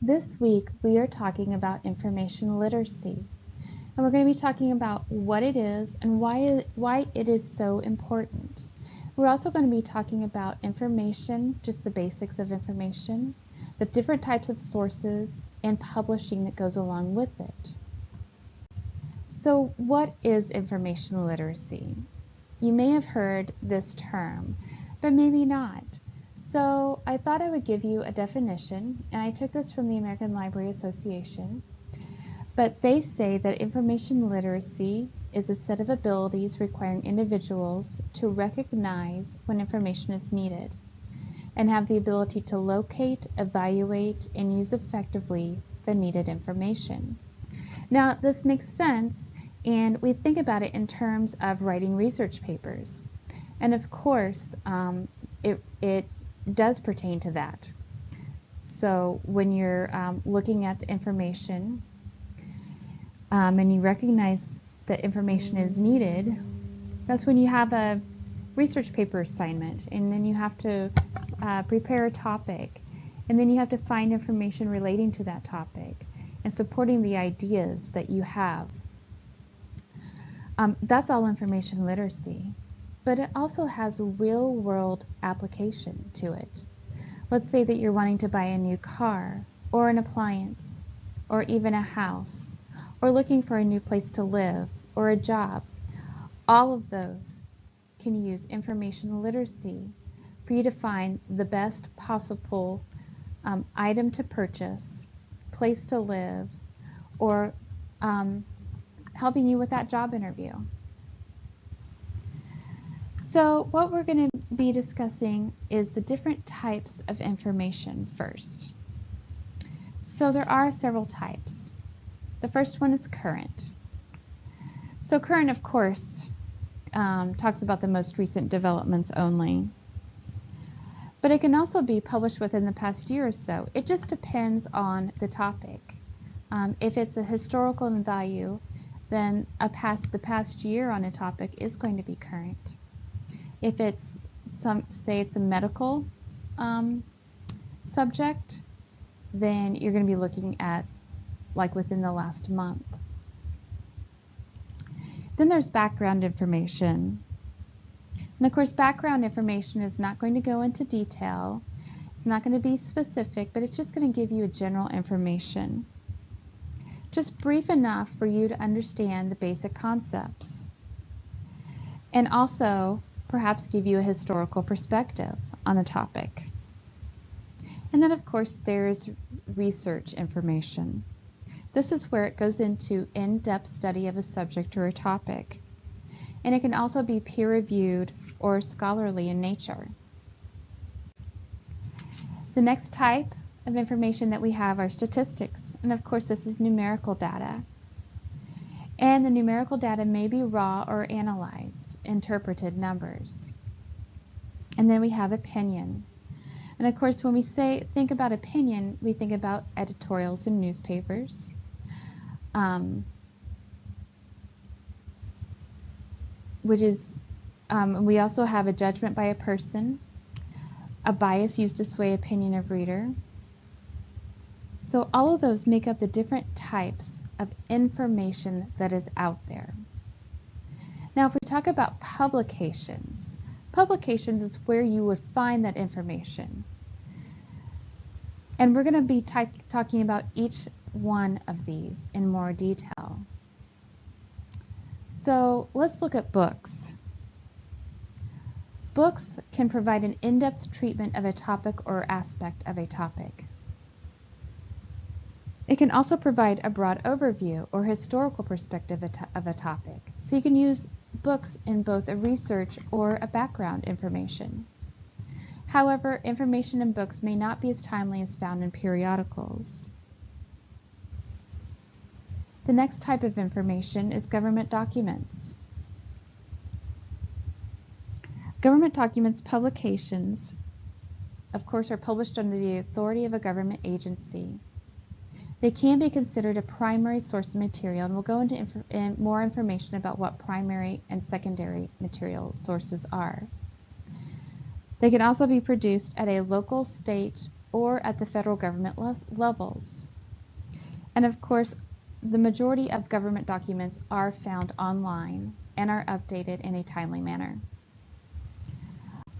This week we are talking about information literacy, and we're going to be talking about what it is and why it is so important. We're also going to be talking about information, just the basics of information, the different types of sources, and publishing that goes along with it. So what is information literacy? You may have heard this term, but maybe not. So I thought I would give you a definition, and I took this from the American Library Association. But they say that information literacy is a set of abilities requiring individuals to recognize when information is needed and have the ability to locate, evaluate, and use effectively the needed information. Now, this makes sense, and we think about it in terms of writing research papers. And of course, it does pertain to that. So when you're looking at the information and you recognize that information is needed, that's when you have a research paper assignment, and then you have to prepare a topic, and then you have to find information relating to that topic and supporting the ideas that you have. That's all information literacy, but it also has a real-world application to it. Let's say that you're wanting to buy a new car, or an appliance, or even a house, or looking for a new place to live, or a job. All of those can use information literacy for you to find the best possible item to purchase, place to live, or helping you with that job interview. So what we're going to be discussing is the different types of information first. So there are several types. The first one is current. So current, of course, talks about the most recent developments only. But it can also be published within the past year or so. It just depends on the topic. If it's a historical in value, then the past year on a topic is going to be current. If it's say it's a medical subject, then you're going to be looking at like within the last month. Then there's background information. And of course, background information is not going to go into detail. It's not going to be specific, but it's just going to give you a general information. Just brief enough for you to understand the basic concepts. And also, perhaps give you a historical perspective on the topic. And then, of course, there's research information. This is where it goes into in-depth study of a subject or a topic. And it can also be peer-reviewed or scholarly in nature. The next type of information that we have are statistics. And of course, this is numerical data. And the numerical data may be raw or analyzed, interpreted numbers. And then we have opinion. And of course, when we think about opinion, we think about editorials in newspapers. We also have a judgment by a person, a bias used to sway opinion of reader. So all of those make up the different types of information that is out there. Now, if we talk about publications, publications is where you would find that information. And we're going to be talking about each one of these in more detail. So let's look at books. Books can provide an in-depth treatment of a topic or aspect of a topic. It can also provide a broad overview or historical perspective of a topic. So you can use books in both a research or a background information. However, information in books may not be as timely as found in periodicals. The next type of information is government documents. Government documents publications, of course, are published under the authority of a government agency. They can be considered a primary source of material, and we'll go into more information about what primary and secondary material sources are. They can also be produced at a local, state, or at the federal government levels. And of course, the majority of government documents are found online and are updated in a timely manner.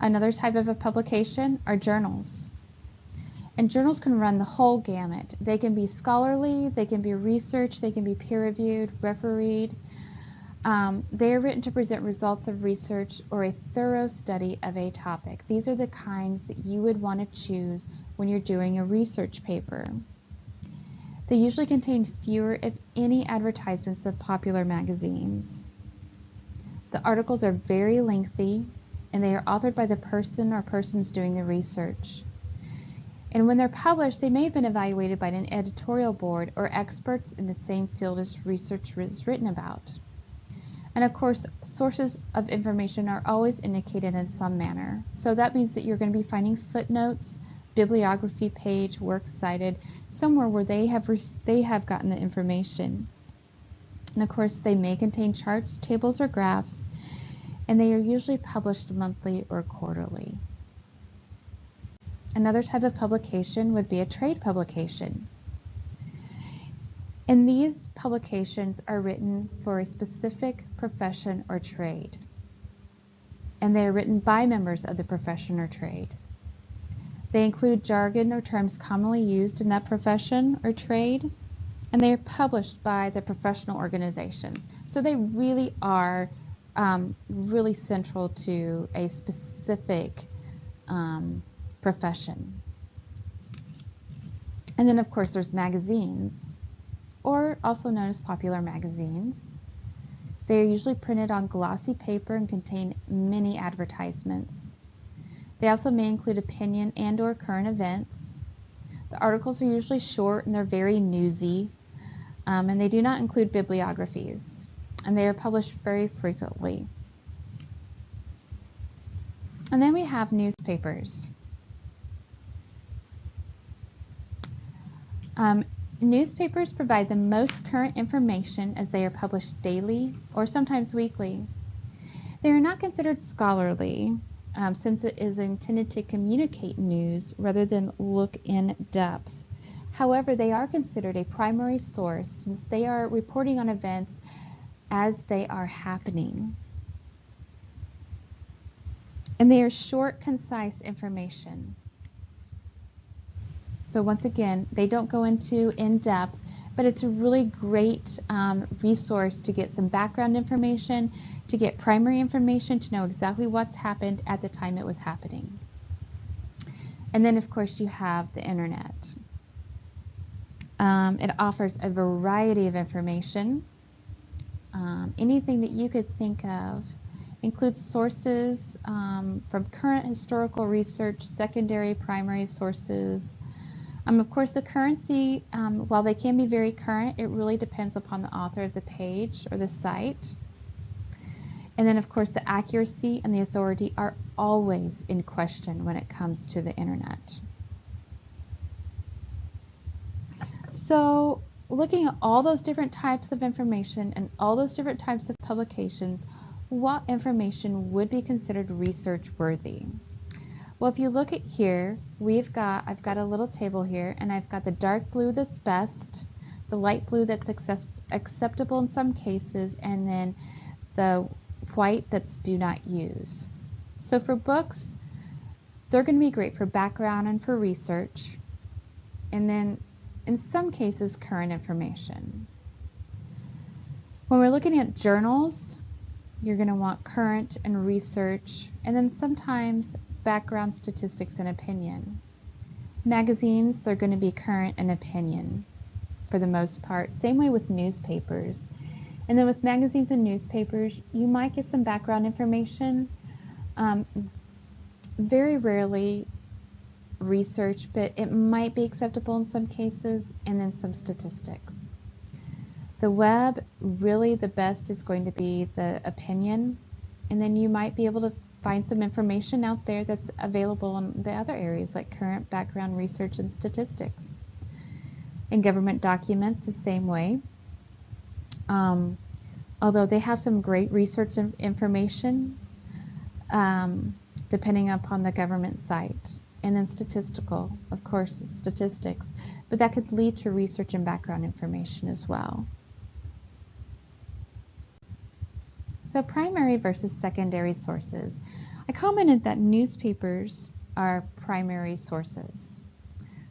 Another type of a publication are journals. And journals can run the whole gamut. They can be scholarly, they can be research, they can be peer-reviewed, refereed. They are written to present results of research or a thorough study of a topic. These are the kinds that you would want to choose when you're doing a research paper. They usually contain fewer, if any, advertisements of popular magazines. The articles are very lengthy, and they are authored by the person or persons doing the research. And when they're published, they may have been evaluated by an editorial board or experts in the same field as research is written about. And of course, sources of information are always indicated in some manner. So that means that you're going to be finding footnotes, bibliography page, works cited, somewhere where they have gotten the information. And of course, they may contain charts, tables, or graphs, and they are usually published monthly or quarterly. Another type of publication would be a trade publication. And these publications are written for a specific profession or trade. And they are written by members of the profession or trade. They include jargon or terms commonly used in that profession or trade, and they are published by the professional organizations. So they really are really central to a specific profession. And then of course there's magazines, or also known as popular magazines. They are usually printed on glossy paper and contain many advertisements. They also may include opinion and or current events. The articles are usually short and they're very newsy, and they do not include bibliographies, and they are published very frequently. And then we have newspapers. Newspapers provide the most current information as they are published daily or sometimes weekly. They are not considered scholarly since it is intended to communicate news rather than look in depth. However, they are considered a primary source since they are reporting on events as they are happening. And they are short, concise information. So once again, they don't go into in-depth, but it's a really great resource to get some background information, to get primary information, to know exactly what's happened at the time it was happening. And then of course you have the internet. It offers a variety of information. Anything that you could think of. Includes sources from current historical research, secondary, primary sources. Of course, the currency, while they can be very current, it really depends upon the author of the page or the site. And then, of course, the accuracy and the authority are always in question when it comes to the internet. So, looking at all those different types of information and all those different types of publications, what information would be considered research worthy? Well, if you look at here, I've got a little table here, and I've got the dark blue that's best, the light blue that's acceptable in some cases, and then the white that's do not use. So for books, they're going to be great for background and for research, and then in some cases current information. When we're looking at journals, you're going to want current and research, and then sometimes background, statistics, and opinion. Magazines, they're going to be current and opinion for the most part. Same way with newspapers. And then with magazines and newspapers, you might get some background information. Very rarely research, but it might be acceptable in some cases, and then some statistics. The web, really the best is going to be the opinion, and then you might be able to find some information out there that's available in the other areas like current, background, research, and statistics. In government documents, the same way. Although they have some great research information, depending upon the government site. and then statistical, of course, statistics, but that could lead to research and background information as well. So primary versus secondary sources. I commented that newspapers are primary sources.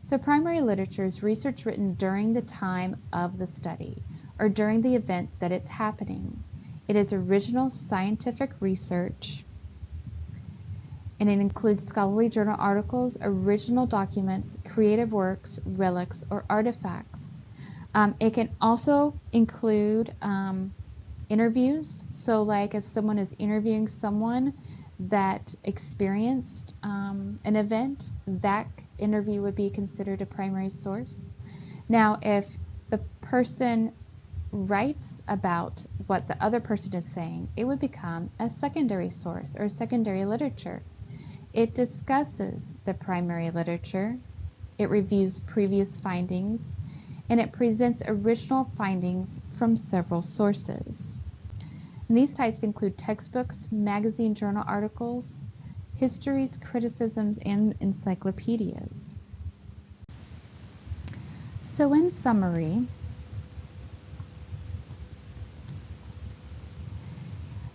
So primary literature is research written during the time of the study or during the event that it's happening. It is original scientific research, and it includes scholarly journal articles, original documents, creative works, relics, or artifacts. It can also include interviews. So like if someone is interviewing someone that experienced an event, that interview would be considered a primary source. Now, if the person writes about what the other person is saying, it would become a secondary source or secondary literature. It discusses the primary literature, it reviews previous findings, and it presents original findings from several sources. And these types include textbooks, magazine journal articles, histories, criticisms, and encyclopedias. So in summary,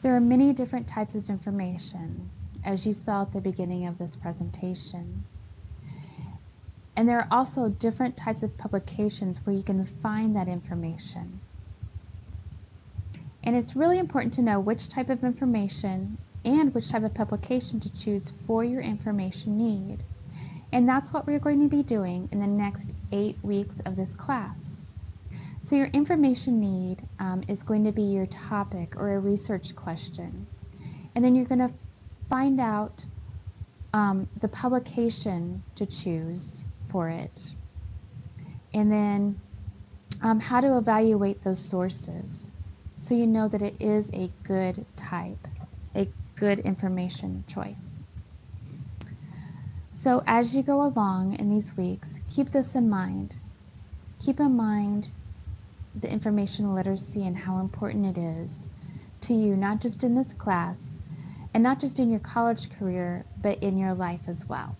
there are many different types of information, as you saw at the beginning of this presentation. And there are also different types of publications where you can find that information. And it's really important to know which type of information and which type of publication to choose for your information need. And that's what we're going to be doing in the next 8 weeks of this class. So your information need is going to be your topic or a research question. And then you're going to find out the publication to choose for it. And then how to evaluate those sources so you know that it is a good type, a good information choice. So as you go along in these weeks, keep this in mind. Keep in mind the information literacy and how important it is to you, not just in this class and not just in your college career, but in your life as well.